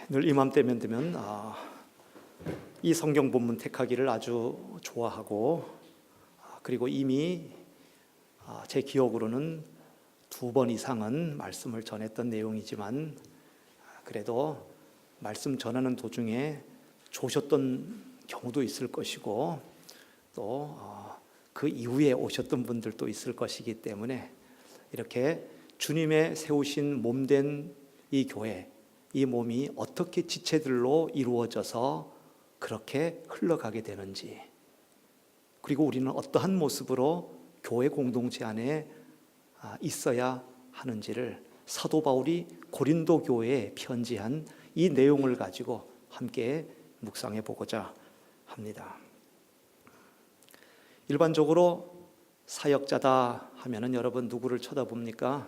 늘 이맘때면 되면 이 성경 본문 택하기를 아주 좋아하고, 그리고 이미 제 기억으로는 2번 이상은 말씀을 전했던 내용이지만, 그래도 말씀 전하는 도중에 좋으셨던 경우도 있을 것이고, 또 그 이후에 오셨던 분들도 있을 것이기 때문에 이렇게 주님의 세우신 몸된 이 교회, 이 몸이 어떻게 지체들로 이루어져서 그렇게 흘러가게 되는지, 그리고 우리는 어떠한 모습으로 교회 공동체 안에 있어야 하는지를 사도 바울이 고린도 교회에 편지한 이 내용을 가지고 함께 묵상해 보고자 합니다. 일반적으로 사역자다 하면은 여러분 누구를 쳐다봅니까?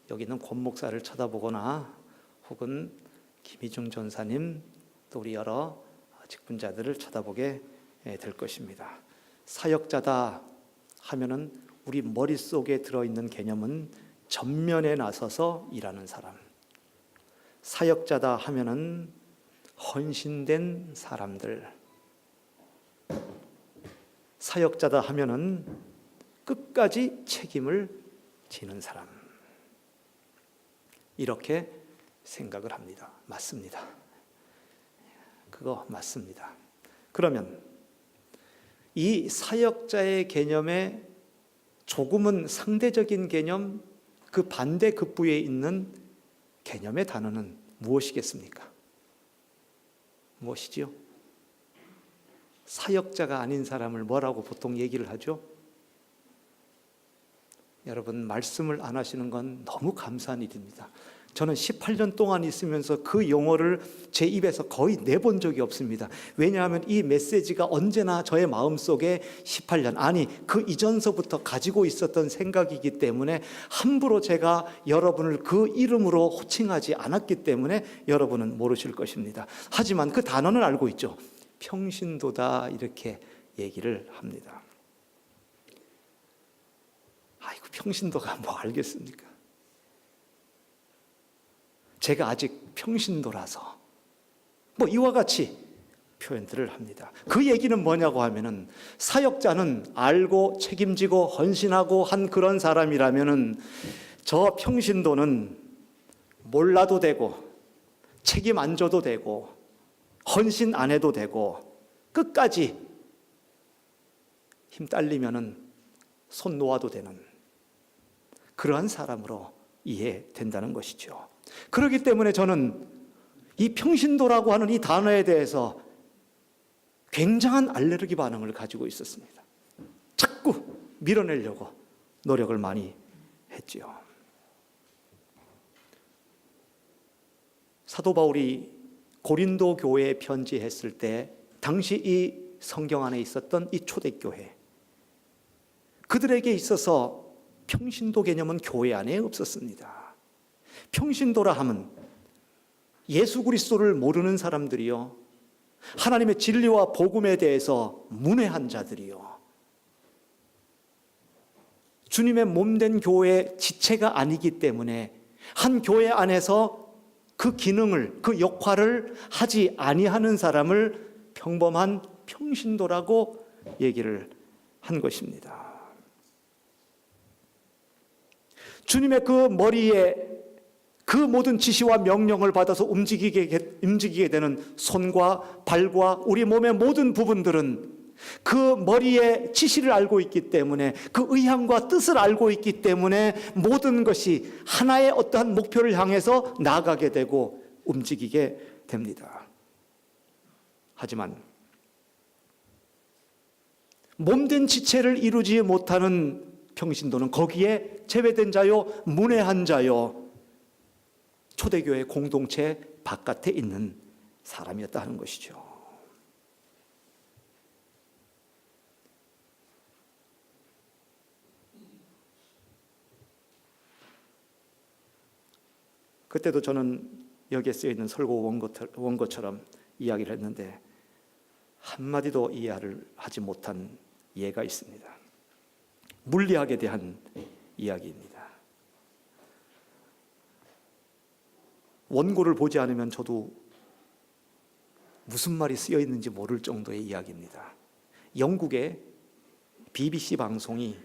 여기는 권 목사를 쳐다보거나 혹은 김희중 전사님, 또 우리 여러 직분자들을 쳐다보게 될 것입니다. 사역자다 하면은 우리 머릿속에 들어있는 개념은 전면에 나서서 일하는 사람. 사역자다 하면은 헌신된 사람들. 사역자다 하면은 끝까지 책임을 지는 사람. 이렇게 생각을 합니다. 맞습니다. 그거 맞습니다. 그러면 이 사역자의 개념에 조금은 상대적인 개념, 그 반대 급부에 있는 개념의 단어는 무엇이겠습니까? 무엇이지요? 사역자가 아닌 사람을 뭐라고 보통 얘기를 하죠? 여러분, 말씀을 안 하시는 건 너무 감사한 일입니다. 저는 18년 동안 있으면서 그 용어를 제 입에서 거의 내본 적이 없습니다. 왜냐하면 이 메시지가 언제나 저의 마음속에 18년, 아니 그 이전서부터 가지고 있었던 생각이기 때문에 함부로 제가 여러분을 그 이름으로 호칭하지 않았기 때문에 여러분은 모르실 것입니다. 하지만 그 단어는 알고 있죠. 평신도다, 이렇게 얘기를 합니다. 아이고, 평신도가 뭐 알겠습니까? 제가 아직 평신도라서 뭐 이와 같이 표현들을 합니다. 그 얘기는 뭐냐고 하면은, 사역자는 알고 책임지고 헌신하고 한 그런 사람이라면은 저 평신도는 몰라도 되고 책임 안 져도 되고 헌신 안 해도 되고 끝까지 힘 딸리면은 손 놓아도 되는 그러한 사람으로 이해된다는 것이죠. 그렇기 때문에 저는 이 평신도라고 하는 이 단어에 대해서 굉장한 알레르기 반응을 가지고 있었습니다. 자꾸 밀어내려고 노력을 많이 했지요. 사도 바울이 고린도 교회에 편지했을 때 당시 이 성경 안에 있었던 이 초대교회, 그들에게 있어서 평신도 개념은 교회 안에 없었습니다. 평신도라 하면 예수 그리스도를 모르는 사람들이요, 하나님의 진리와 복음에 대해서 문외한 자들이요, 주님의 몸된 교회의 지체가 아니기 때문에 한 교회 안에서 그 기능을, 그 역할을 하지 아니하는 사람을 평범한 평신도라고 얘기를 한 것입니다. 주님의 그 머리에 그 모든 지시와 명령을 받아서 움직이게 되는 손과 발과 우리 몸의 모든 부분들은 그 머리의 지시를 알고 있기 때문에, 그 의향과 뜻을 알고 있기 때문에 모든 것이 하나의 어떠한 목표를 향해서 나아가게 되고 움직이게 됩니다. 하지만 몸된 지체를 이루지 못하는 평신도는 거기에 제외된 자요, 문외한 자요, 초대교회 공동체 바깥에 있는 사람이었다 하는 것이죠. 그때도 저는 여기에 쓰여있는 설교 원고처럼 이야기를 했는데 한마디도 이해를 하지 못한 예가 있습니다. 물리학에 대한 이야기입니다. 원고를 보지 않으면 저도 무슨 말이 쓰여 있는지 모를 정도의 이야기입니다. 영국의 BBC 방송이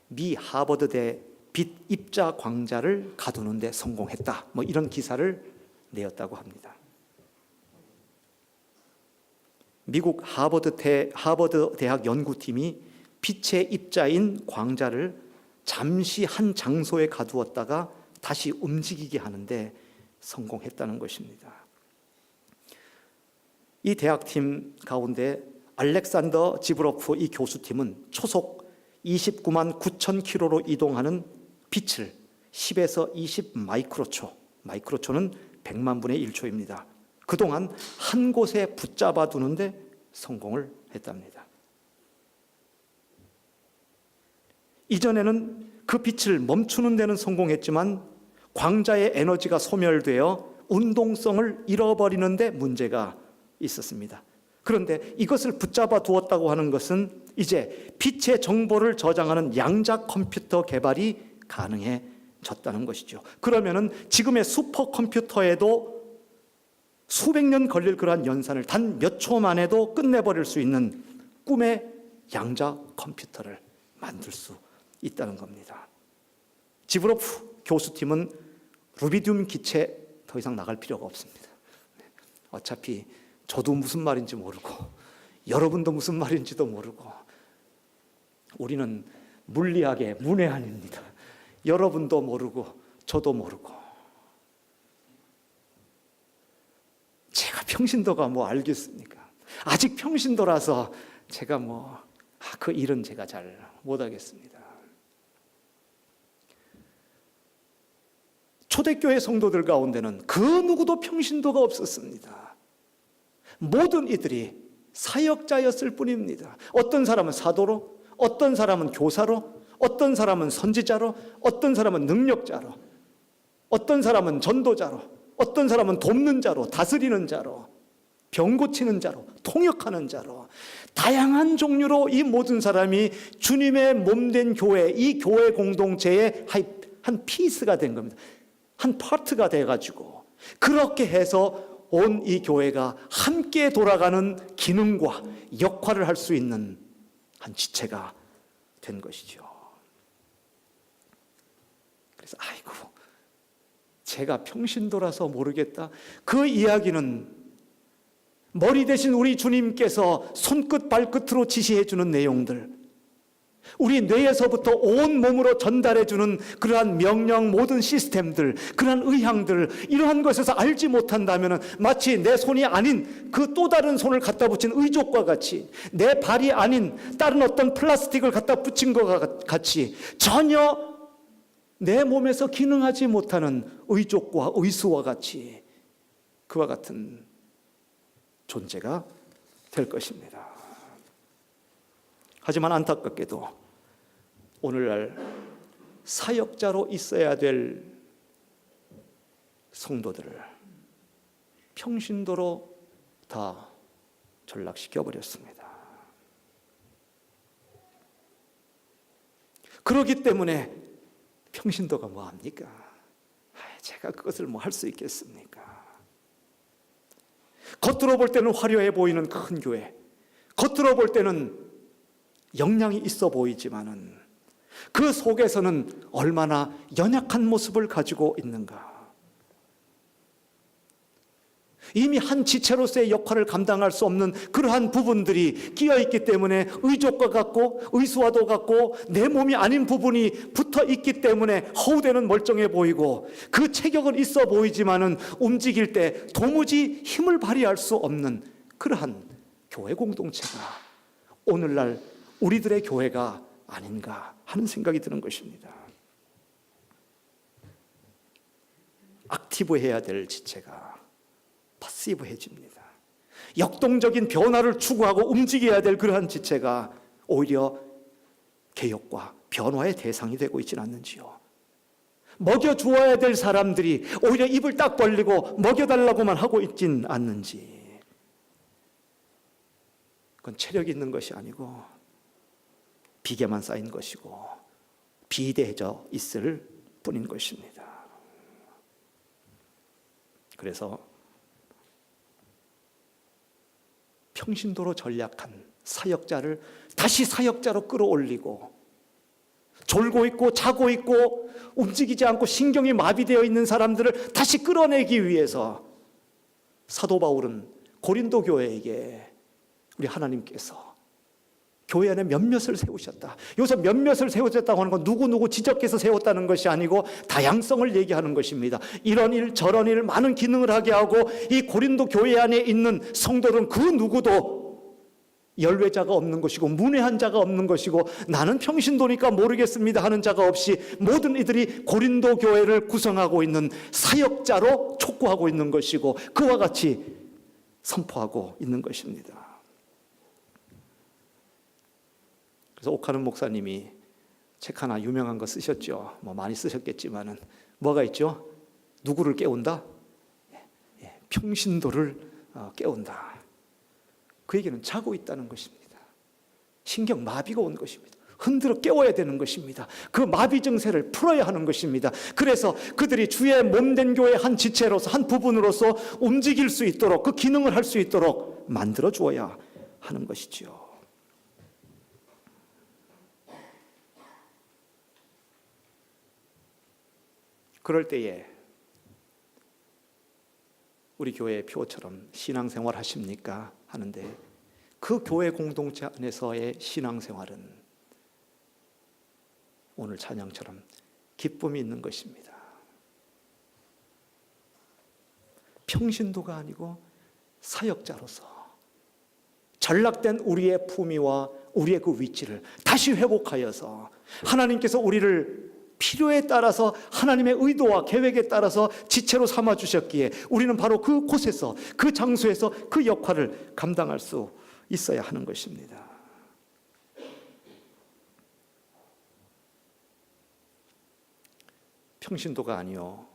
미 하버드대 빛 입자 광자를 가두는 데 성공했다, 뭐 이런 기사를 내었다고 합니다. 미국 하버드 대학 연구팀이 빛의 입자인 광자를 잠시 한 장소에 가두었다가 다시 움직이게 하는데 성공했다는 것입니다. 이 대학팀 가운데 알렉산더 지브로프 이 교수팀은 초속 29만 9천 킬로로 이동하는 빛을 10에서 20 마이크로초, 마이크로초는 100만 분의 1초입니다. 그동안 한 곳에 붙잡아 두는데 성공을 했답니다. 이전에는 그 빛을 멈추는 데는 성공했지만 광자의 에너지가 소멸되어 운동성을 잃어버리는 데 문제가 있었습니다. 그런데 이것을 붙잡아 두었다고 하는 것은 이제 빛의 정보를 저장하는 양자 컴퓨터 개발이 가능해졌다는 것이죠. 그러면은 지금의 슈퍼컴퓨터에도 수백 년 걸릴 그러한 연산을 단 몇 초 만에도 끝내버릴 수 있는 꿈의 양자 컴퓨터를 만들 수 있다는 겁니다. 지브로프 교수팀은 루비디움 기체 더 이상 나갈 필요가 없습니다. 어차피 저도 무슨 말인지 모르고 여러분도 무슨 말인지도 모르고 우리는 물리학의 문외한입니다. 여러분도 모르고 저도 모르고 제가 평신도가 뭐 알겠습니까? 아직 평신도라서 제가 그 일은 제가 잘 못하겠습니다. 초대교회 성도들 가운데는 그 누구도 평신도가 없었습니다. 모든 이들이 사역자였을 뿐입니다. 어떤 사람은 사도로, 어떤 사람은 교사로, 어떤 사람은 선지자로, 어떤 사람은 능력자로, 어떤 사람은 전도자로, 어떤 사람은 돕는 자로, 다스리는 자로, 병 고치는 자로, 통역하는 자로, 다양한 종류로 이 모든 사람이 주님의 몸된 교회, 이 교회 공동체의 한 피스가 된 겁니다. 한 파트가 돼가지고 그렇게 해서 온 이 교회가 함께 돌아가는 기능과 역할을 할 수 있는 한 지체가 된 것이죠. 그래서 아이고 제가 평신도라서 모르겠다. 그 이야기는 머리 대신 우리 주님께서 손끝 발끝으로 지시해 주는 내용들, 우리 뇌에서부터 온 몸으로 전달해 주는 그러한 명령, 모든 시스템들, 그러한 의향들, 이러한 것에서 알지 못한다면 마치 내 손이 아닌 그 또 다른 손을 갖다 붙인 의족과 같이, 내 발이 아닌 다른 어떤 플라스틱을 갖다 붙인 것과 같이 전혀 내 몸에서 기능하지 못하는 의족과 의수와 같이 그와 같은 존재가 될 것입니다. 하지만 안타깝게도 오늘날 사역자로 있어야 될 성도들을 평신도로 다 전락시켜버렸습니다. 그렇기 때문에 평신도가 뭐합니까? 제가 그것을 뭐 할 수 있겠습니까? 겉으로 볼 때는 화려해 보이는 큰 교회, 겉으로 볼 때는 역량이 있어 보이지만은 그 속에서는 얼마나 연약한 모습을 가지고 있는가. 이미 한 지체로서의 역할을 감당할 수 없는 그러한 부분들이 끼어있기 때문에 의족과 같고 의수와도 같고 내 몸이 아닌 부분이 붙어있기 때문에 허우대는 멀쩡해 보이고 그 체격은 있어 보이지만은 움직일 때 도무지 힘을 발휘할 수 없는 그러한 교회 공동체가 오늘날 우리들의 교회가 아닌가 하는 생각이 드는 것입니다. 액티브해야 될 지체가 패시브해집니다. 역동적인 변화를 추구하고 움직여야 될 그러한 지체가 오히려 개혁과 변화의 대상이 되고 있지는 않는지요. 먹여주어야 될 사람들이 오히려 입을 딱 벌리고 먹여달라고만 하고 있진 않는지. 그건 체력이 있는 것이 아니고 비계만 쌓인 것이고 비대해져 있을 뿐인 것입니다. 그래서 평신도로 전락한 사역자를 다시 사역자로 끌어올리고, 졸고 있고 자고 있고 움직이지 않고 신경이 마비되어 있는 사람들을 다시 끌어내기 위해서 사도 바울은 고린도 교회에게 우리 하나님께서 교회 안에 몇몇을 세우셨다. 여기서 몇몇을 세우셨다고 하는 건 누구누구 지적해서 세웠다는 것이 아니고 다양성을 얘기하는 것입니다. 이런 일 저런 일 많은 기능을 하게 하고, 이 고린도 교회 안에 있는 성도는 그 누구도 열외자가 없는 것이고 문외한 자가 없는 것이고 나는 평신도니까 모르겠습니다 하는 자가 없이 모든 이들이 고린도 교회를 구성하고 있는 사역자로 촉구하고 있는 것이고 그와 같이 선포하고 있는 것입니다. 그래서 옥하는 목사님이 책 하나 유명한 거 쓰셨죠. 뭐 많이 쓰셨겠지만은 뭐가 있죠? 누구를 깨운다? 평신도를 깨운다. 그 얘기는 자고 있다는 것입니다. 신경 마비가 온 것입니다. 흔들어 깨워야 되는 것입니다. 그 마비 증세를 풀어야 하는 것입니다. 그래서 그들이 주의 몸된 교회의 한 지체로서, 한 부분으로서 움직일 수 있도록, 그 기능을 할 수 있도록 만들어 주어야 하는 것이지요. 그럴 때에 우리 교회의 표처럼 신앙생활 하십니까? 하는데 그 교회 공동체 안에서의 신앙생활은 오늘 찬양처럼 기쁨이 있는 것입니다. 평신도가 아니고 사역자로서 전락된 우리의 품위와 우리의 그 위치를 다시 회복하여서 하나님께서 우리를 필요에 따라서 하나님의 의도와 계획에 따라서 지체로 삼아 주셨기에 우리는 바로 그 곳에서, 그 장소에서 그 역할을 감당할 수 있어야 하는 것입니다. 평신도가 아니요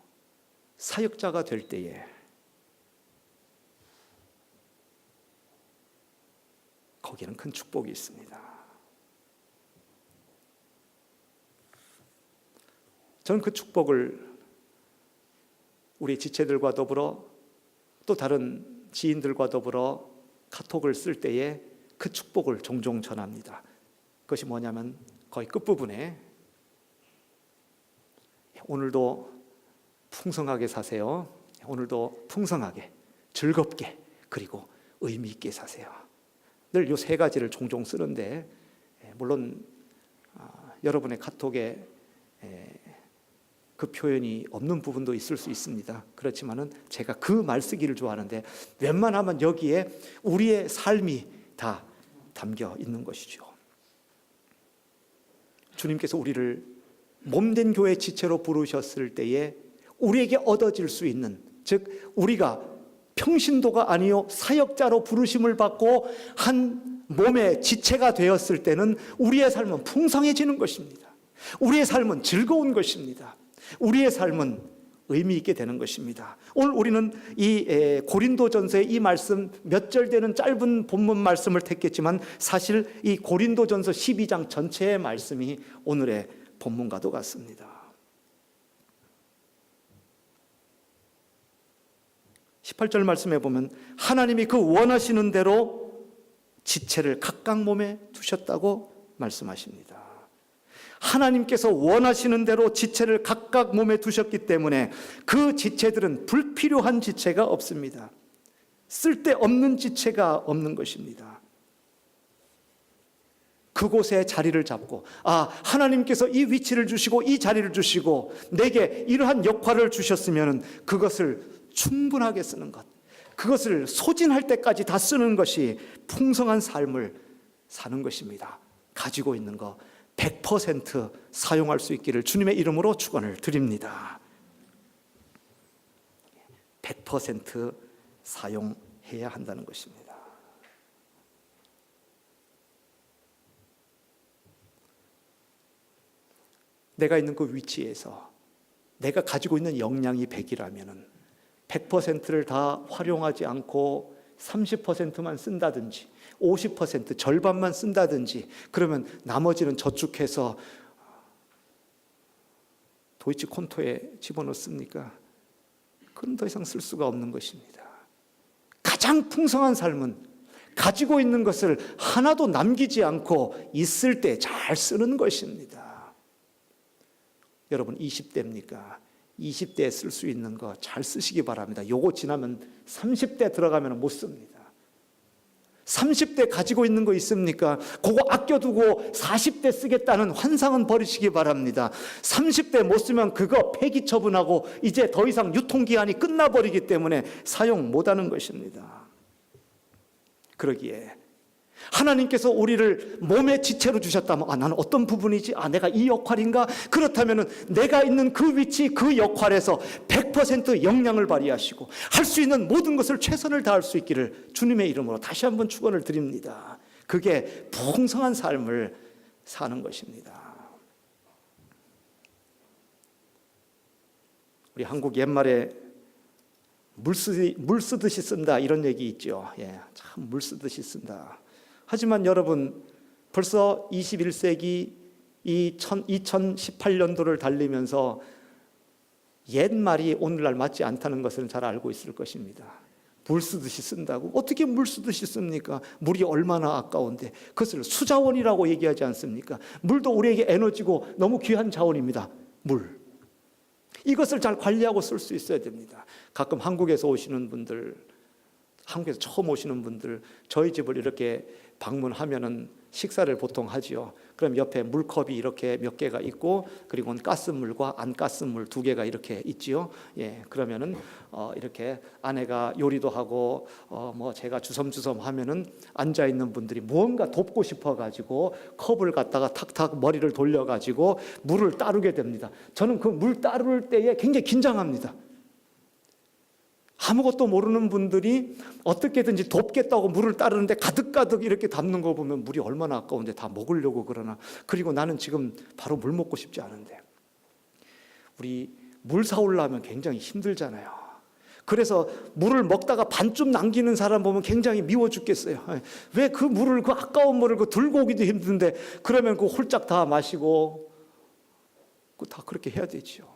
사역자가 될 때에 거기에는 큰 축복이 있습니다. 저는 그 축복을 우리 지체들과 더불어 또 다른 지인들과 더불어 카톡을 쓸 때에 그 축복을 종종 전합니다. 그것이 뭐냐면 거의 끝부분에 오늘도 풍성하게 사세요. 오늘도 풍성하게, 즐겁게, 그리고 의미 있게 사세요. 늘 이 세 가지를 종종 쓰는데 물론 여러분의 카톡에 그 표현이 없는 부분도 있을 수 있습니다. 그렇지만은 제가 그 말 쓰기를 좋아하는데 웬만하면 여기에 우리의 삶이 다 담겨 있는 것이죠. 주님께서 우리를 몸된 교회 지체로 부르셨을 때에 우리에게 얻어질 수 있는, 즉 우리가 평신도가 아니요 사역자로 부르심을 받고 한 몸의 지체가 되었을 때는 우리의 삶은 풍성해지는 것입니다. 우리의 삶은 즐거운 것입니다. 우리의 삶은 의미 있게 되는 것입니다. 오늘 우리는 이 고린도전서의 이 말씀 몇 절 되는 짧은 본문 말씀을 택했지만 사실 이 고린도전서 12장 전체의 말씀이 오늘의 본문과도 같습니다. 18절 말씀에 보면 하나님이 그 원하시는 대로 지체를 각각 몸에 두셨다고 말씀하십니다. 하나님께서 원하시는 대로 지체를 각각 몸에 두셨기 때문에 그 지체들은 불필요한 지체가 없습니다. 쓸데없는 지체가 없는 것입니다. 그곳에 자리를 잡고 하나님께서 이 위치를 주시고 이 자리를 주시고 내게 이러한 역할을 주셨으면 그것을 충분하게 쓰는 것, 그것을 소진할 때까지 다 쓰는 것이 풍성한 삶을 사는 것입니다. 가지고 있는 것 100% 사용할 수 있기를 주님의 이름으로 축원을 드립니다. 100% 사용해야 한다는 것입니다. 내가 있는 그 위치에서 내가 가지고 있는 역량이 100이라면 100%를 다 활용하지 않고 30%만 쓴다든지 50% 절반만 쓴다든지 그러면 나머지는 저축해서 도이치 콘토에 집어넣습니까? 그건 더 이상 쓸 수가 없는 것입니다. 가장 풍성한 삶은 가지고 있는 것을 하나도 남기지 않고 있을 때 잘 쓰는 것입니다. 여러분 20대입니까? 20대에 쓸 수 있는 거 잘 쓰시기 바랍니다. 요거 지나면 30대 들어가면 못 씁니다. 30대 가지고 있는 거 있습니까? 그거 아껴두고 40대 쓰겠다는 환상은 버리시기 바랍니다. 30대 못 쓰면 그거 폐기 처분하고 이제 더 이상 유통기한이 끝나버리기 때문에 사용 못하는 것입니다. 그러기에 하나님께서 우리를 몸의 지체로 주셨다면 나는 어떤 부분이지? 내가 이 역할인가? 그렇다면 내가 있는 그 위치, 그 역할에서 100% 역량을 발휘하시고 할 수 있는 모든 것을 최선을 다할 수 있기를 주님의 이름으로 다시 한번 축원을 드립니다. 그게 풍성한 삶을 사는 것입니다. 우리 한국 옛말에 물 쓰듯이 쓴다 이런 얘기 있죠. 참 물 쓰듯이 쓴다. 하지만 여러분 벌써 21세기 2018년도를 달리면서 옛말이 오늘날 맞지 않다는 것을 잘 알고 있을 것입니다. 물 쓰듯이 쓴다고? 어떻게 물 쓰듯이 씁니까? 물이 얼마나 아까운데 그것을 수자원이라고 얘기하지 않습니까? 물도 우리에게 에너지고 너무 귀한 자원입니다. 물. 이것을 잘 관리하고 쓸 수 있어야 됩니다. 가끔 한국에서 오시는 분들, 한국에서 처음 오시는 분들 저희 집을 이렇게 방문하면은 식사를 보통 하지요. 그럼 옆에 물컵이 이렇게 몇 개가 있고 그리고 가스물과 안 가스물 두 개가 이렇게 있지요. 그러면은 이렇게 아내가 요리도 하고 뭐 제가 주섬주섬 하면은 앉아 있는 분들이 무언가 돕고 싶어 가지고 컵을 갖다가 탁탁 머리를 돌려 가지고 물을 따르게 됩니다. 저는 그 물 따를 때에 굉장히 긴장합니다. 아무것도 모르는 분들이 어떻게든지 돕겠다고 물을 따르는데 가득가득 이렇게 담는 거 보면 물이 얼마나 아까운데 다 먹으려고 그러나. 그리고 나는 지금 바로 물 먹고 싶지 않은데. 우리 물 사오려면 굉장히 힘들잖아요. 그래서 물을 먹다가 반쯤 남기는 사람 보면 굉장히 미워 죽겠어요. 왜 그 물을, 그 아까운 물을 들고 오기도 힘든데 그러면 그 홀짝 다 마시고 다 그렇게 해야 되죠.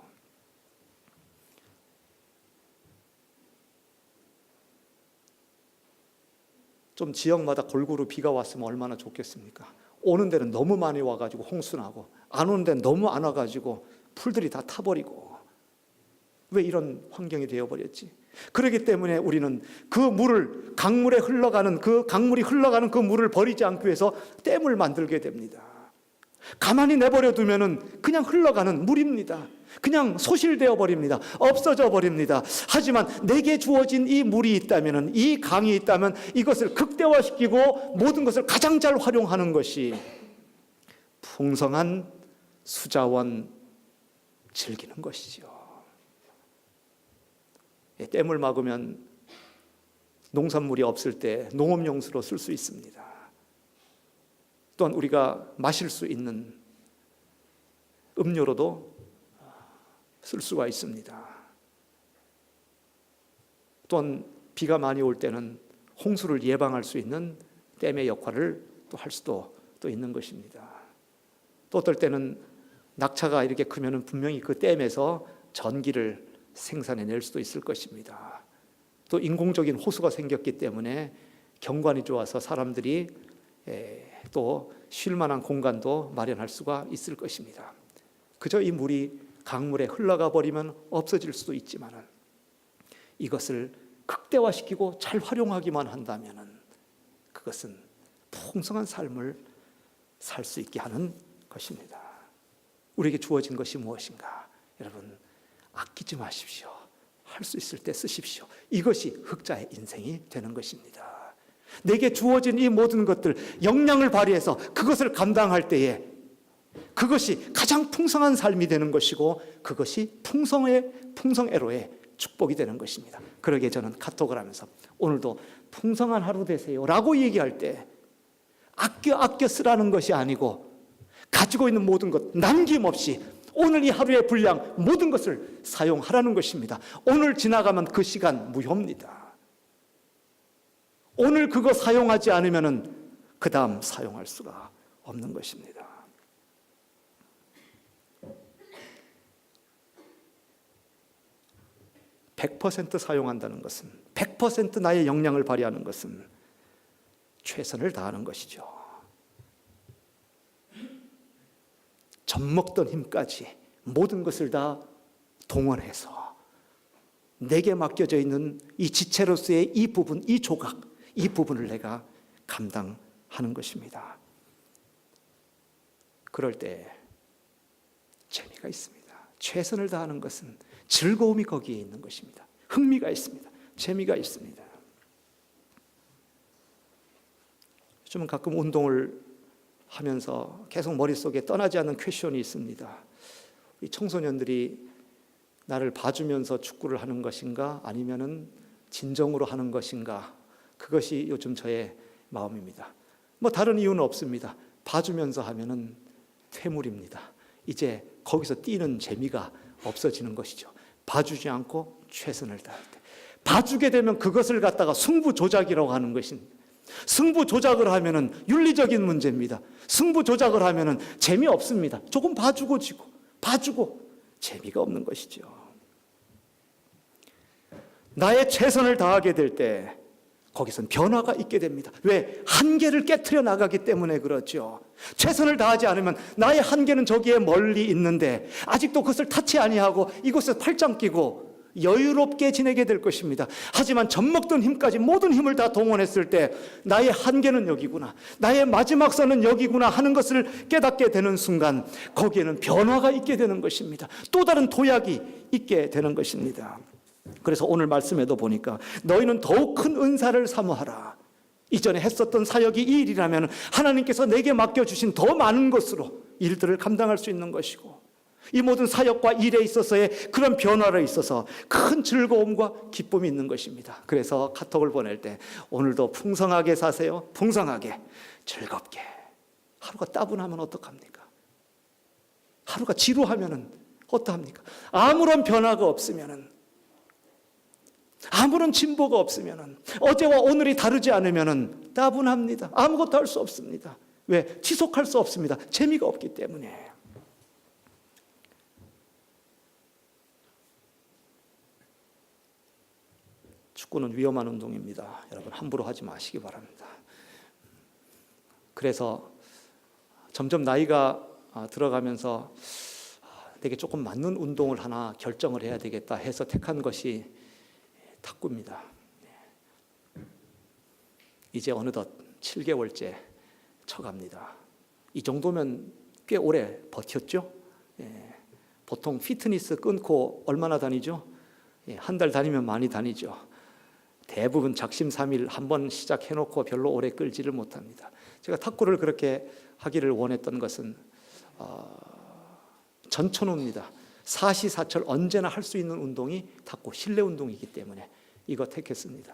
좀 지역마다 골고루 비가 왔으면 얼마나 좋겠습니까? 오는 데는 너무 많이 와가지고 홍수나고 안 오는 데는 너무 안 와가지고 풀들이 다 타버리고. 왜 이런 환경이 되어버렸지? 그렇기 때문에 우리는 그 물을 강물에 흘러가는 강물이 흘러가는 그 물을 버리지 않기 위해서 댐을 만들게 됩니다. 가만히 내버려 두면은 그냥 흘러가는 물입니다. 그냥 소실되어 버립니다. 없어져 버립니다. 하지만 내게 주어진 이 물이 있다면, 이 강이 있다면 이것을 극대화시키고 모든 것을 가장 잘 활용하는 것이 풍성한 수자원 즐기는 것이죠. 댐을 막으면 농산물이 없을 때 농업용수로 쓸 수 있습니다. 또한 우리가 마실 수 있는 음료로도 쓸 수가 있습니다. 또한 비가 많이 올 때는 홍수를 예방할 수 있는 댐의 역할을 또 할 수도 또 있는 것입니다. 또 어떨 때는 낙차가 이렇게 크면은 분명히 그 댐에서 전기를 생산해낼 수도 있을 것입니다. 또 인공적인 호수가 생겼기 때문에 경관이 좋아서 사람들이 또 쉴 만한 공간도 마련할 수가 있을 것입니다. 그저 이 물이 강물에 흘러가 버리면 없어질 수도 있지만 이것을 극대화시키고 잘 활용하기만 한다면 그것은 풍성한 삶을 살 수 있게 하는 것입니다. 우리에게 주어진 것이 무엇인가? 여러분, 아끼지 마십시오. 할 수 있을 때 쓰십시오. 이것이 흑자의 인생이 되는 것입니다. 내게 주어진 이 모든 것들, 역량을 발휘해서 그것을 감당할 때에 그것이 가장 풍성한 삶이 되는 것이고 그것이 풍성애로의 축복이 되는 것입니다. 그러기에 저는 카톡을 하면서 오늘도 풍성한 하루 되세요 라고 얘기할 때 아껴 쓰라는 것이 아니고 가지고 있는 모든 것 남김없이 오늘 이 하루의 분량 모든 것을 사용하라는 것입니다. 오늘 지나가면 그 시간 무효입니다. 오늘 그거 사용하지 않으면 그 다음 사용할 수가 없는 것입니다. (100% ) 사용한다는 것은 100% 나의 역량을 발휘하는 것은 최선을 다하는 것이죠. 젖먹던 힘까지 모든 것을 다 동원해서 내게 맡겨져 있는 이 지체로서의 이 부분, 이 조각, 이 부분을 내가 감당하는 것입니다. 그럴 때 재미가 있습니다. 최선을 다하는 것은 즐거움이 거기에 있는 것입니다. 흥미가 있습니다. 재미가 있습니다. 요즘은 가끔 운동을 하면서 계속 머릿속에 떠나지 않는 퀘션이 있습니다. 이 청소년들이 나를 봐주면서 축구를 하는 것인가 아니면은 진정으로 하는 것인가, 그것이 요즘 저의 마음입니다. 뭐 다른 이유는 없습니다. 봐주면서 하면은 퇴물입니다. 이제 거기서 뛰는 재미가 없어지는 것이죠. 봐주지 않고 최선을 다할 때, 봐주게 되면 그것을 갖다가 승부 조작이라고 하는 것입니다. 승부 조작을 하면은 윤리적인 문제입니다. 승부 조작을 하면은 재미없습니다. 조금 봐주고 지고 봐주고 재미가 없는 것이죠. 나의 최선을 다하게 될 때 거기선 변화가 있게 됩니다. 왜? 한계를 깨트려 나가기 때문에 그렇죠. 최선을 다하지 않으면 나의 한계는 저기에 멀리 있는데 아직도 그것을 타치 아니하고 이곳에서 팔짱 끼고 여유롭게 지내게 될 것입니다. 하지만 젖먹던 힘까지 모든 힘을 다 동원했을 때 나의 한계는 여기구나, 나의 마지막 선은 여기구나 하는 것을 깨닫게 되는 순간 거기에는 변화가 있게 되는 것입니다. 또 다른 도약이 있게 되는 것입니다. 그래서 오늘 말씀에도 보니까 너희는 더욱 큰 은사를 사모하라. 이전에 했었던 사역이 이 일이라면 하나님께서 내게 맡겨주신 더 많은 것으로 일들을 감당할 수 있는 것이고, 이 모든 사역과 일에 있어서의 그런 변화에 있어서 큰 즐거움과 기쁨이 있는 것입니다. 그래서 카톡을 보낼 때 오늘도 풍성하게 사세요. 풍성하게, 즐겁게. 하루가 따분하면 어떡합니까? 하루가 지루하면 어떡합니까? 아무런 변화가 없으면, 아무런 진보가 없으면, 어제와 오늘이 다르지 않으면 따분합니다. 아무것도 할 수 없습니다. 왜? 지속할 수 없습니다. 재미가 없기 때문에. 축구는 위험한 운동입니다. 여러분 함부로 하지 마시기 바랍니다. 그래서 점점 나이가 들어가면서 내게 조금 맞는 운동을 하나 결정을 해야 되겠다 해서 택한 것이 탁구입니다. 이제 어느덧 7개월째 쳐갑니다. 이 정도면 꽤 오래 버텼죠? 보통 피트니스 끊고 얼마나 다니죠? 한 달 다니면 많이 다니죠. 대부분 작심삼일 한번 시작해놓고 별로 오래 끌지를 못합니다. 제가 탁구를 그렇게 하기를 원했던 것은 전천후입니다. 사시사철 언제나 할 수 있는 운동이 탁구, 실내 운동이기 때문에 이거 택했습니다.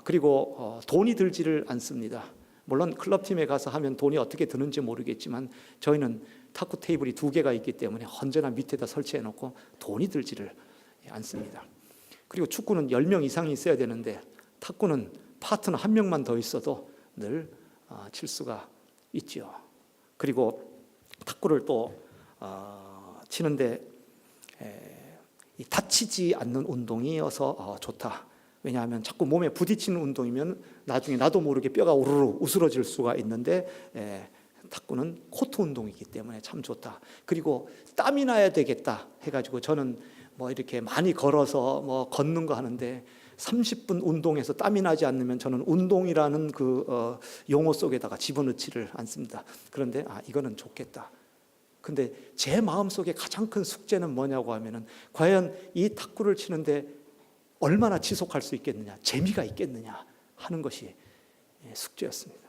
그리고 돈이 들지를 않습니다. 물론 클럽팀에 가서 하면 돈이 어떻게 드는지 모르겠지만 저희는 탁구 테이블이 2개가 있기 때문에 언제나 밑에다 설치해놓고 돈이 들지를 않습니다. 그리고 축구는 10명 이상이 있어야 되는데 탁구는 파트너 1명만 더 있어도 늘 칠 수가 있죠. 그리고 탁구를 또 치는데 다치지 않는 운동이어서 좋다. 왜냐하면 자꾸 몸에 부딪히는 운동이면 나중에 나도 모르게 뼈가 우르르 우스러질 수가 있는데 탁구는 코트 운동이기 때문에 참 좋다. 그리고 땀이 나야 되겠다 해가지고 저는 뭐 이렇게 많이 걸어서 뭐 걷는 거 하는데 30분 운동해서 땀이 나지 않으면 저는 운동이라는 그 용어 속에다가 집어넣지를 않습니다. 그런데 이거는 좋겠다. 근데 제 마음속에 가장 큰 숙제는 뭐냐고 하면은 과연 이 탁구를 치는데 얼마나 지속할 수 있겠느냐, 재미가 있겠느냐 하는 것이 숙제였습니다.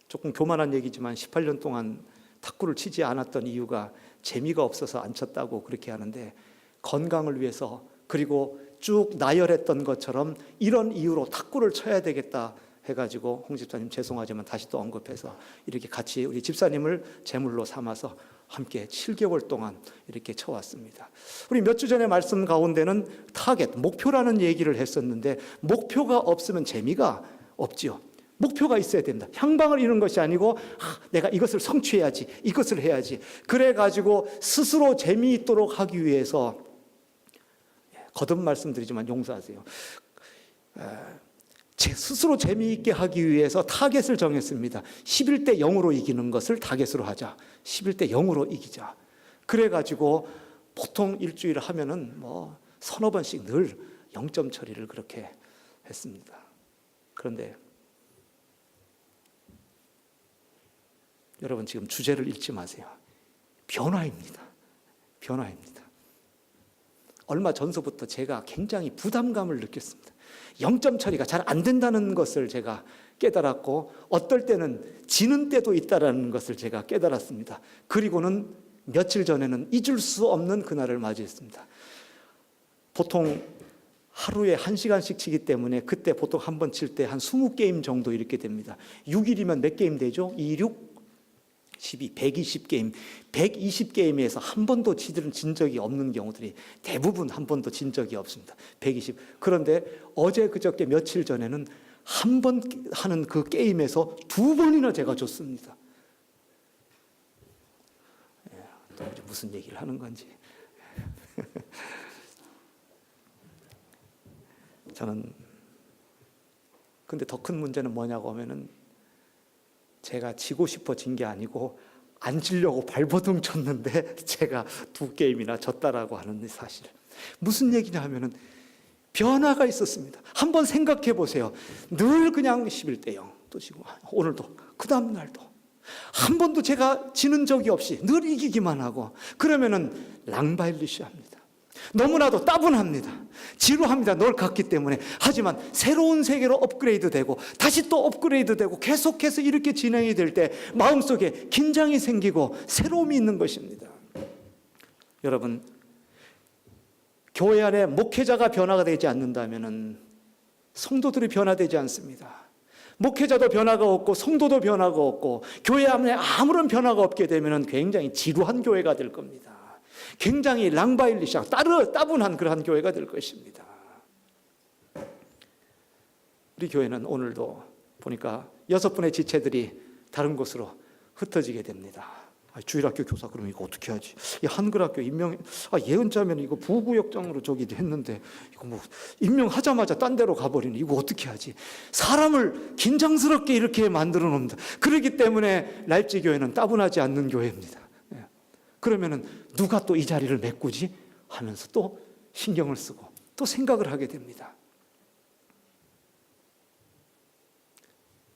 조금 교만한 얘기지만 18년 동안 탁구를 치지 않았던 이유가 재미가 없어서 안 쳤다고 그렇게 하는데, 건강을 위해서 그리고 쭉 나열했던 것처럼 이런 이유로 탁구를 쳐야 되겠다 해가지고 홍 집사님 죄송하지만 다시 또 언급해서 이렇게 같이 우리 집사님을 제물로 삼아서 함께 7개월 동안 이렇게 쳐왔습니다. 우리 몇 주 전에 말씀 가운데는 타겟, 목표라는 얘기를 했었는데 목표가 없으면 재미가 없지요. 목표가 있어야 됩니다. 향방을 이루는 것이 아니고 내가 이것을 성취해야지, 이것을 해야지. 그래가지고 스스로 재미있도록 하기 위해서 거듭 말씀드리지만 용서하세요. 제 스스로 재미있게 하기 위해서 타겟을 정했습니다. 11대 0으로 이기는 것을 타겟으로 하자. 11대 0으로 이기자. 그래가지고 보통 일주일 하면은 뭐 서너 번씩 늘 0점 처리를 그렇게 했습니다. 그런데 여러분 지금 주제를 잃지 마세요. 변화입니다. 변화입니다. 얼마 전서부터 제가 굉장히 부담감을 느꼈습니다. 0점 처리가 잘 안 된다는 것을 제가 깨달았고 어떨 때는 지는 때도 있다는 것을 제가 깨달았습니다. 그리고는 며칠 전에는 잊을 수 없는 그날을 맞이했습니다. 보통 하루에 1시간씩 치기 때문에 그때 보통 한 번 칠 때 한 20게임 정도 이렇게 됩니다. 6일이면 몇 게임 되죠? 2, 6, 12, 120게임. 120게임에서 한 번도 진 적이 없는 경우들이 대부분 한 번도 진 적이 없습니다. 120. 그런데 어제 그저께 며칠 전에는 한 번 하는 그 게임에서 2번이나 제가 졌습니다. 또 무슨 얘기를 하는 건지. 저는 근데 더 큰 문제는 뭐냐고 하면은 제가 지고 싶어 진 게 아니고 안 지려고 발버둥 쳤는데 제가 2게임이나 졌다라고 하는 사실. 무슨 얘기냐 하면은 변화가 있었습니다. 한번 생각해 보세요. 늘 그냥 11대 0 또 지고 오늘도 그 다음 날도 한 번도 제가 지는 적이 없이 늘 이기기만 하고 그러면은 랑바일리시합니다. 너무나도 따분합니다. 지루합니다. 늘 같기 때문에. 하지만 새로운 세계로 업그레이드되고 다시 또 업그레이드되고 계속해서 이렇게 진행이 될 때 마음속에 긴장이 생기고 새로움이 있는 것입니다. 여러분, 교회 안에 목회자가 변화가 되지 않는다면 성도들이 변화되지 않습니다. 목회자도 변화가 없고 성도도 변화가 없고 교회 안에 아무런 변화가 없게 되면 굉장히 지루한 교회가 될 겁니다. 굉장히 랑바일리샤 따분한 그러한 교회가 될 것입니다. 우리 교회는 오늘도 보니까 6분의 지체들이 다른 곳으로 흩어지게 됩니다. 주일학교 교사 그러면 이거 어떻게 하지? 이 한글학교 임명 예언자면 이거 부구역장으로 저기 했는데 이거 뭐 임명하자마자 딴 데로 가버리는 이거 어떻게 하지? 사람을 긴장스럽게 이렇게 만들어 놓습니다. 그렇기 때문에 라입지 교회는 따분하지 않는 교회입니다. 그러면은 누가 또 이 자리를 메꾸지? 하면서 또 신경을 쓰고 또 생각을 하게 됩니다.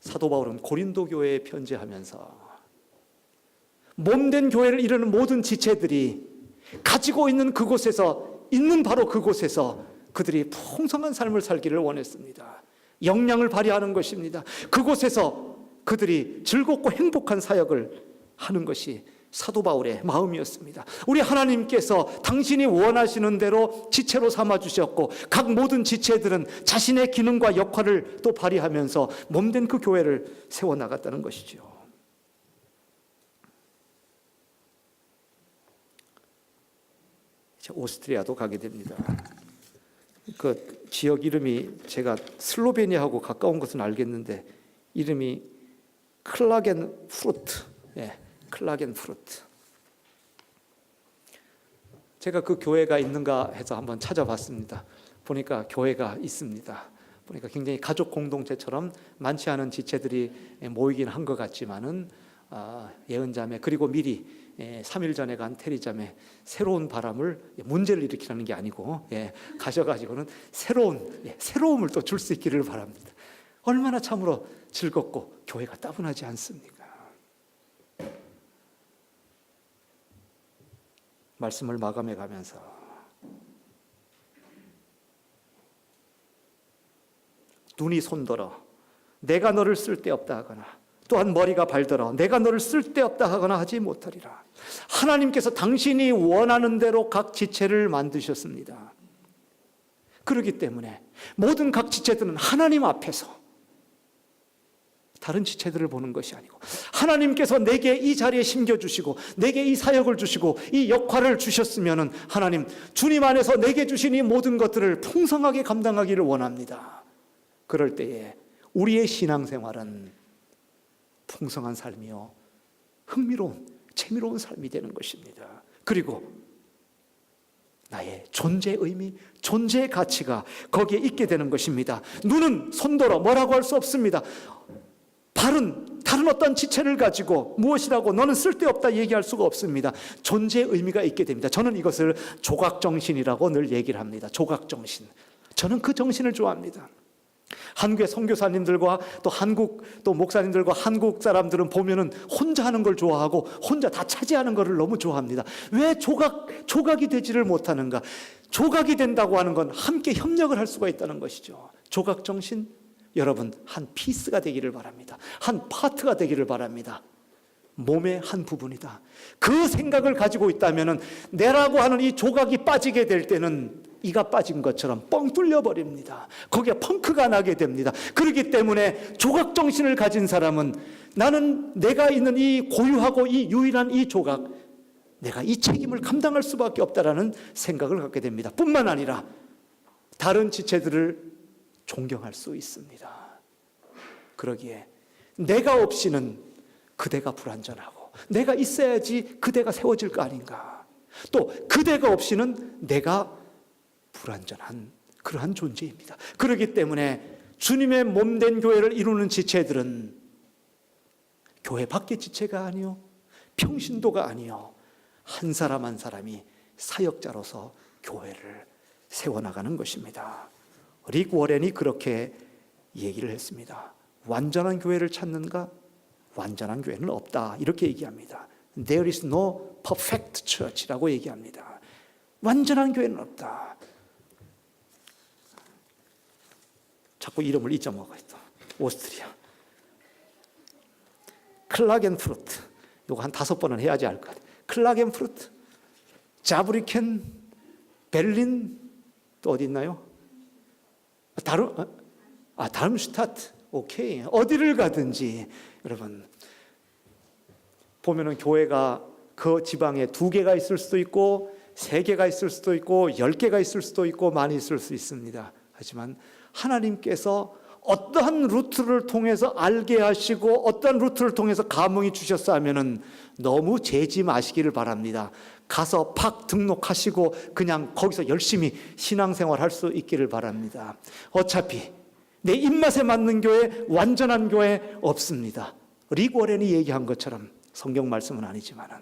사도 바울은 고린도 교회에 편지하면서 몸된 교회를 이루는 모든 지체들이 가지고 있는 그곳에서 있는 바로 그곳에서 그들이 풍성한 삶을 살기를 원했습니다. 역량을 발휘하는 것입니다. 그곳에서 그들이 즐겁고 행복한 사역을 하는 것이 사도 바울의 마음이었습니다. 우리 하나님께서 당신이 원하시는 대로 지체로 삼아주셨고 각 모든 지체들은 자신의 기능과 역할을 또 발휘하면서 몸된 그 교회를 세워나갔다는 것이죠. 오스트리아도 가게 됩니다. 그 지역 이름이 제가 슬로베니아하고 가까운 것은 알겠는데 이름이 클라겐푸르트. 클라겐푸르트. 제가 그 교회가 있는가 해서 한번 찾아봤습니다. 보니까 교회가 있습니다. 보니까 굉장히 가족 공동체처럼 많지 않은 지체들이 모이긴 한 것 같지만은 예언자매 그리고 미리 3일 전에 간 테리자매 새로운 바람을 문제를 일으키라는 게 아니고 가셔가지고는 새로움을 또 줄 수 있기를 바랍니다. 얼마나 참으로 즐겁고 교회가 따분하지 않습니까? 말씀을 마감해 가면서 눈이 손들어 내가 너를 쓸데없다 하거나 또한 머리가 발들어 내가 너를 쓸데없다 하거나 하지 못하리라. 하나님께서 당신이 원하는 대로 각 지체를 만드셨습니다. 그렇기 때문에 모든 각 지체들은 하나님 앞에서 다른 지체들을 보는 것이 아니고 하나님께서 내게 이 자리에 심겨주시고 내게 이 사역을 주시고 이 역할을 주셨으면 하나님 주님 안에서 내게 주신 이 모든 것들을 풍성하게 감당하기를 원합니다. 그럴 때에 우리의 신앙생활은 풍성한 삶이요 흥미로운 재미로운 삶이 되는 것입니다. 그리고 나의 존재의 의미, 존재의 가치가 거기에 있게 되는 것입니다. 눈은 손들어 뭐라고 할 수 없습니다. 발은 다른 어떤 지체를 가지고 무엇이라고 너는 쓸데없다 얘기할 수가 없습니다. 존재의 의미가 있게 됩니다. 저는 이것을 조각정신이라고 늘 얘기를 합니다. 조각정신. 저는 그 정신을 좋아합니다. 한국의 선교사님들과 또 한국 또 목사님들과 한국 사람들은 보면은 혼자 하는 걸 좋아하고 혼자 다 차지하는 것을 너무 좋아합니다. 왜 조각이 되지를 못하는가? 조각이 된다고 하는 건 함께 협력을 할 수가 있다는 것이죠. 조각 정신, 여러분 한 피스가 되기를 바랍니다. 한 파트가 되기를 바랍니다. 몸의 한 부분이다. 그 생각을 가지고 있다면은 내라고 하는 이 조각이 빠지게 될 때는 이가 빠진 것처럼 뻥 뚫려 버립니다. 거기에 펑크가 나게 됩니다. 그렇기 때문에 조각 정신을 가진 사람은 나는 내가 있는 이 고유하고 이 유일한 이 조각, 내가 이 책임을 감당할 수밖에 없다라는 생각을 갖게 됩니다. 뿐만 아니라 다른 지체들을 존경할 수 있습니다. 그러기에 내가 없이는 그대가 불완전하고 내가 있어야지 그대가 세워질 거 아닌가. 또 그대가 없이는 내가 불완전한 그러한 존재입니다. 그렇기 때문에 주님의 몸된 교회를 이루는 지체들은 교회 밖의 지체가 아니요, 평신도가 아니요, 한 사람 한 사람이 사역자로서 교회를 세워나가는 것입니다. 릭 워렌이 그렇게 얘기를 했습니다. 완전한 교회를 찾는가? 완전한 교회는 없다. 이렇게 얘기합니다. There is no perfect church라고 얘기합니다. 완전한 교회는 없다. 자꾸 이름을 잊어먹어요. 오스트리아 클라겐푸르트, 이거 한 5번은 해야지 알 것 같아요. 클라겐푸르트, 자브리켄, 베를린, 또 어디 있나요? 다름슈타트. 오케이. 어디를 가든지 여러분 보면은 교회가 그 지방에 2개가 있을 수도 있고 3개가 있을 수도 있고 10개가 있을 수도 있고 많이 있을 수 있습니다. 하지만 하나님께서 어떠한 루트를 통해서 알게 하시고 어떠한 루트를 통해서 감흥이 주셨어 하면은 너무 재지 마시기를 바랍니다. 가서 팍 등록하시고 그냥 거기서 열심히 신앙생활 할 수 있기를 바랍니다. 어차피 내 입맛에 맞는 교회, 완전한 교회 없습니다. 릭 워렌이 얘기한 것처럼, 성경 말씀은 아니지만은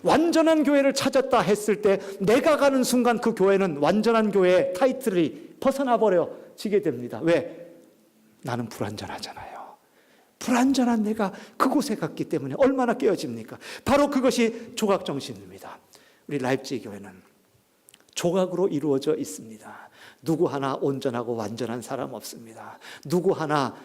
완전한 교회를 찾았다 했을 때 내가 가는 순간 그 교회는 완전한 교회의 타이틀이 벗어나 버려지게 됩니다. 왜? 나는 불완전하잖아요. 불완전한 내가 그곳에 갔기 때문에 얼마나 깨어집니까? 바로 그것이 조각정신입니다. 우리 라입지히 교회는 조각으로 이루어져 있습니다. 누구 하나 온전하고 완전한 사람 없습니다. 누구 하나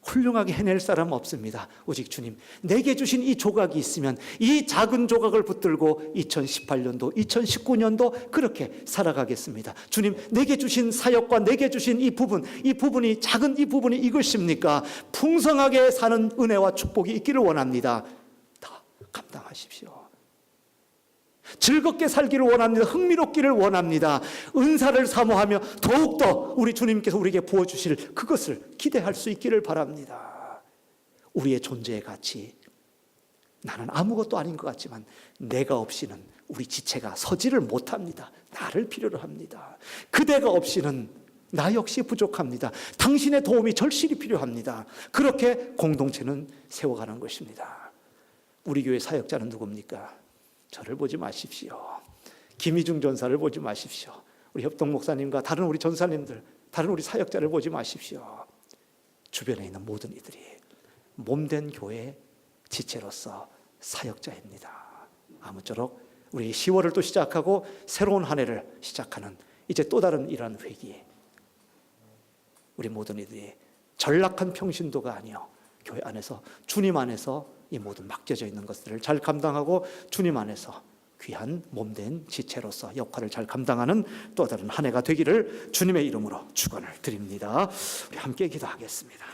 훌륭하게 해낼 사람 없습니다. 오직 주님, 내게 주신 이 조각이 있으면 이 작은 조각을 붙들고 2018년도, 2019년도 그렇게 살아가겠습니다. 주님, 내게 주신 사역과 내게 주신 이 부분이 작은 이 부분이 이것입니까? 풍성하게 사는 은혜와 축복이 있기를 원합니다. 다 감당하십시오. 즐겁게 살기를 원합니다. 흥미롭기를 원합니다. 은사를 사모하며 더욱더 우리 주님께서 우리에게 부어주실 그것을 기대할 수 있기를 바랍니다. 우리의 존재의 가치, 나는 아무것도 아닌 것 같지만 내가 없이는 우리 지체가 서지를 못합니다. 나를 필요로 합니다. 그대가 없이는 나 역시 부족합니다. 당신의 도움이 절실히 필요합니다. 그렇게 공동체는 세워가는 것입니다. 우리 교회 사역자는 누굽니까? 저를 보지 마십시오. 김희중 전사를 보지 마십시오. 우리 협동 목사님과 다른 우리 전사님들, 다른 우리 사역자를 보지 마십시오. 주변에 있는 모든 이들이 몸된 교회의 지체로서 사역자입니다. 아무쪼록 우리 10월을 또 시작하고 새로운 한 해를 시작하는 이제 또 다른 이러한 회기, 우리 모든 이들이 전락한 평신도가 아니요, 교회 안에서 주님 안에서 이 모든 맡겨져 있는 것들을 잘 감당하고 주님 안에서 귀한 몸된 지체로서 역할을 잘 감당하는 또 다른 한 해가 되기를 주님의 이름으로 축원을 드립니다. 우리 함께 기도하겠습니다.